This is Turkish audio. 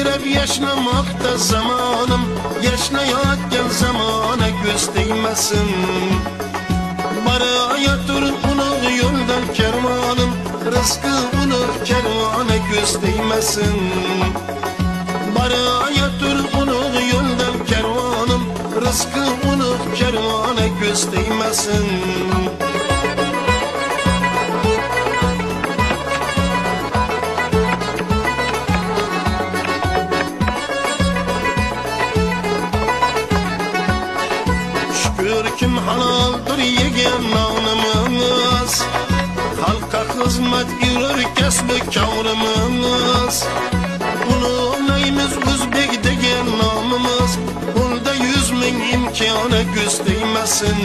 Seyrep yaşlamakta zamanım, yaşlayarken zamana göz değmesin. Baraya dur ulu yoldan kervanım, rızkı ulu kervana göz değmesin. Baraya dur ulu yoldan kervanım, rızkı ulu kervana göz değmesin. Şükür kim halaldır yegen namımız, halka hizmet yürür kesbi kavrımız. Ulu neyimiz Özbek degen namımız, bunda 100 bin imkana göz değmesin.